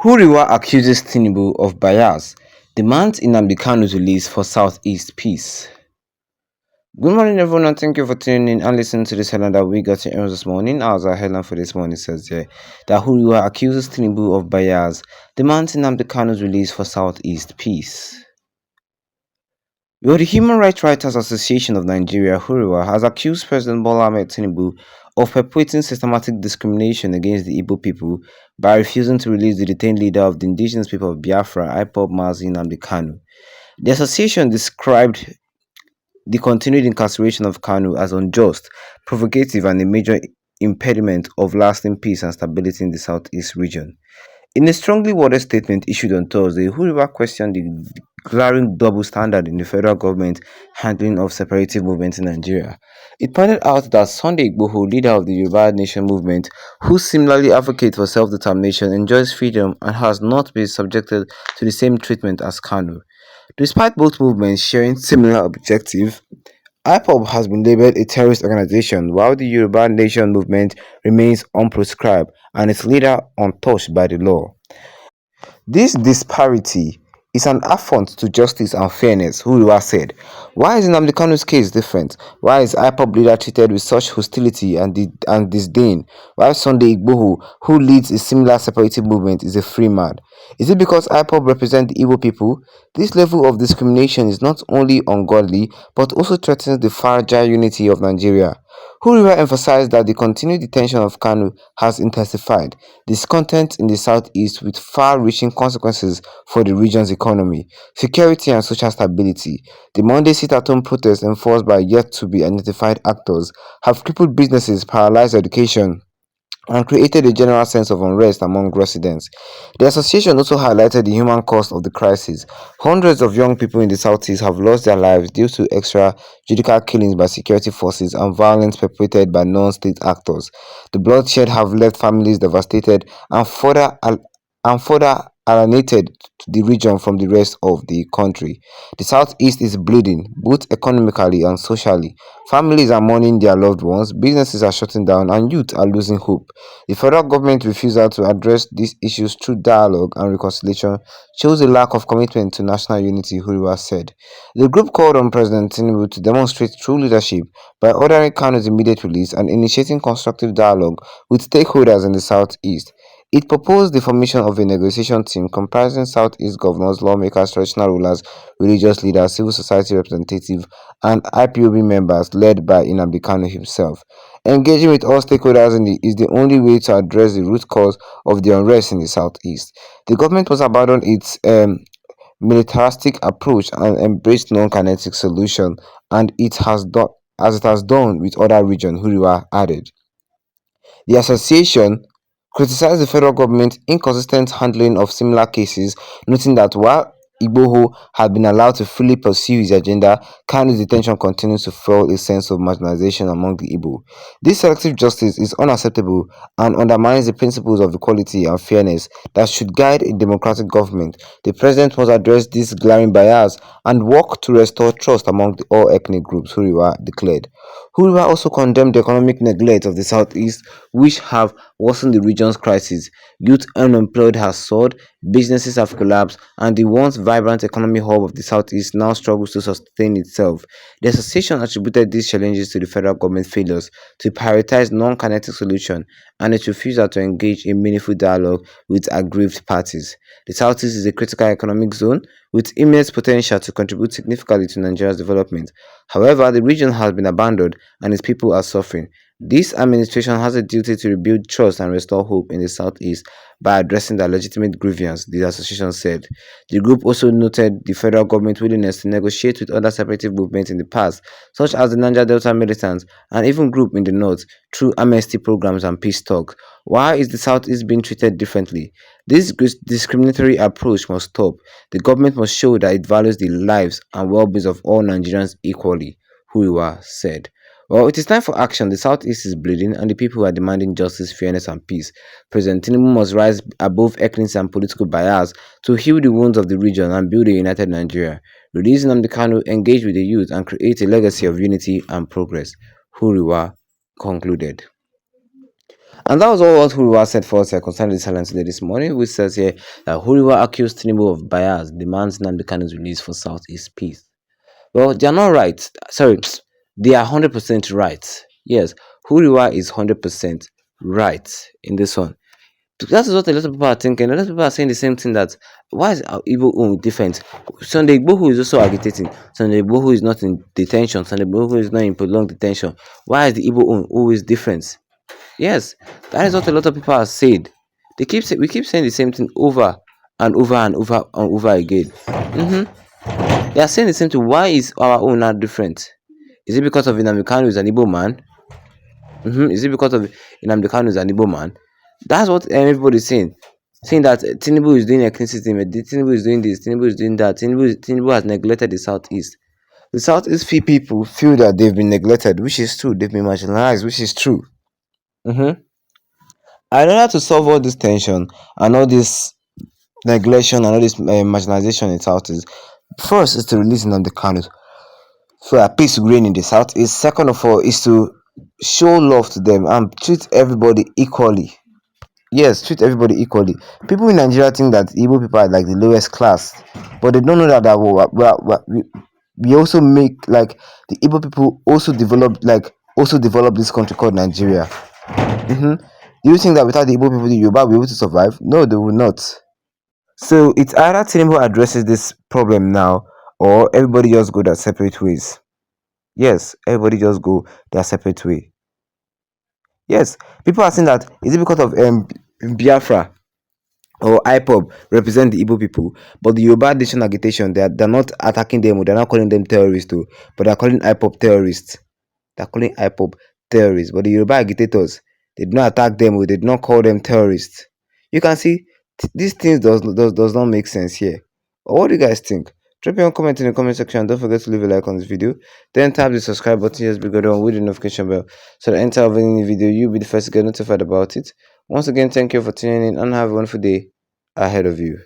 HURIWA accuses Tinubu of bias, demands Nnamdi Kanu's release for Southeast peace. Good morning, everyone, and thank you for tuning in and listening to this headline that we got in this morning. As our headline for this morning says here, that HURIWA accuses Tinubu of bias, demands Nnamdi Kanu's release for Southeast peace. Well, the Human Rights Writers Association of Nigeria, HURIWA, has accused President Bola Ahmed Tinubu of perpetuating systematic discrimination against the Igbo people by refusing to release the detained leader of the indigenous people of Biafra, IPOB Mazi Nnamdi Kanu. The association described the continued incarceration of Kanu as unjust, provocative, and a major impediment of lasting peace and stability in the southeast region. In a strongly worded statement issued on Thursday, HURIWA questioned the glaring double standard in the federal government handling of separatist movements in Nigeria. It pointed out that Sunday Igboho, leader of the Yoruba Nation movement, who similarly advocates for self-determination, enjoys freedom and has not been subjected to the same treatment as Kanu. Despite both movements sharing similar objectives, IPOB has been labeled a terrorist organization, while the Yoruba Nation movement remains unprescribed and its leader untouched by the law. This disparity is an affront to justice and fairness, Huriwa said. Why is Nnamdi Kanu's case different? Why is IPOB leader treated with such hostility and disdain, while Sunday Igboho, who leads a similar separatist movement, is a free man? Is it because IPOB represent the Igbo people? This level of discrimination is not only ungodly, but also threatens the fragile unity of Nigeria. Huriwa emphasized that the continued detention of Kanu has intensified discontent in the southeast with far-reaching consequences for the region's economy, security and social stability. The Monday sit-at-home protests enforced by yet-to-be-identified actors have crippled businesses, paralyzed education, and created a general sense of unrest among residents. The association also highlighted the human cost of the crisis. Hundreds of young people in the southeast have lost their lives due to extrajudicial killings by security forces and violence perpetrated by non-state actors. The bloodshed have left families devastated and further alienated the region from the rest of the country. The southeast is bleeding, both economically and socially. Families are mourning their loved ones, businesses are shutting down, and youth are losing hope. The federal government's refusal to address these issues through dialogue and reconciliation shows a lack of commitment to national unity, Huriwa said. The group called on President Tinubu to demonstrate true leadership by ordering Kanu's immediate release and initiating constructive dialogue with stakeholders in the southeast. It proposed the formation of a negotiation team comprising Southeast governors, lawmakers, traditional rulers, religious leaders, civil society representatives, and IPOB members led by Nnamdi Kanu himself. Engaging with all stakeholders is the only way to address the root cause of the unrest in the Southeast. The government must abandon its militaristic approach and embrace non-kinetic solution, and it has done as it has done with other regions, Huriwa added. The association criticized the federal government's inconsistent handling of similar cases, noting that while Igboho had been allowed to freely pursue his agenda, Kanu's detention continues to fuel a sense of marginalization among the Igbo. This selective justice is unacceptable and undermines the principles of equality and fairness that should guide a democratic government. The president must address this glaring bias and work to restore trust among all ethnic groups, Huriwa declared. Huriwa also condemned the economic neglect of the southeast, which have worsened the region's crisis. Youth unemployment has soared, businesses have collapsed, and the once vibrant economic hub of the southeast now struggles to sustain itself. The association attributed these challenges to the federal government's failures to prioritize non-kinetic solutions and its refusal to engage in meaningful dialogue with aggrieved parties. The southeast is a critical economic zone with immense potential to contribute significantly to Nigeria's development. However, the region has been abandoned and its people are suffering. This administration has a duty to rebuild trust and restore hope in the southeast by addressing their legitimate grievance, the association said. The group also noted the federal government's willingness to negotiate with other separatist movements in the past, such as the Niger Delta militants and even groups in the north, through amnesty programs and peace talks. Why is the southeast being treated differently? This discriminatory approach must stop. The government must show that it values the lives and well-being of all Nigerians equally, Huriwa said. Well, it is time for action. The Southeast is bleeding, and the people are demanding justice, fairness, and peace. President Tinubu must rise above ethnic and political bias to heal the wounds of the region and build a united Nigeria. Release Nnamdi Kanu, engage with the youth, and create a legacy of unity and progress, Huriwa concluded. And that was all what HURIWA said for us here concerning the silence today this morning, which says here that HURIWA accused Tinubu of bias, demands Nnamdi Kanu's release for Southeast peace. Well, they are not right. Sorry, they are 100% right. Yes, HURIWA is 100% right in this one. That is what a lot of people are thinking. A lot of people are saying the same thing, that why is our Igbo own different? Sunday Igbohu is also agitating. Sunday Igbohu is not in detention. Sunday Igbohu is not in prolonged detention. Why is the Igbo own always different? Yes, that is what a lot of people have said. We keep saying the same thing over and over and over and over again. They are saying the same thing. Why is our own not different? Is it because of Nnamdi Kanu is an Igbo man? Is it because of Nnamdi Kanu is an Igbo man? That's what everybody is saying. Saying that Tinubu is doing ethnicity, Tinubu is doing this, Tinubu is doing that, Tinubu has neglected the Southeast. The Southeast people feel that they've been neglected, which is true. They've been marginalized, which is true. And in order to solve all this tension and all this neglection and all this marginalization in Southeast, first is to release Nnamdi Kanu so that peace will reign in the Southeast. Second of all is to show love to them and treat everybody equally. Yes, treat everybody equally. People in Nigeria think that Igbo people are like the lowest class, but they don't know that we also make like the Igbo people also develop this country called Nigeria. Do you think that without the Igbo people, the Yoruba will be able to survive? No, they will not. So it's either Tinubu addresses this problem now, or everybody just go their separate ways. Yes, everybody just go their separate way. Yes, people are saying that is it because of Biafra or IPOB represent the Igbo people, but the Yoruba nation agitation, they're not attacking them, or they're not calling them terrorists too, but they're calling IPOB terrorists. They're calling IPOB terrorists, but the Yoruba agitators, they did not attack them, or they did not call them terrorists. You can see these things does not make sense here. Or what do you guys think? Drop your comment in the comment section. Don't forget to leave a like on this video. Then tap the subscribe button, yes, bigger on with the notification bell, so that anytime of any video, you'll be the first to get notified about it. Once again, thank you for tuning in and have a wonderful day ahead of you.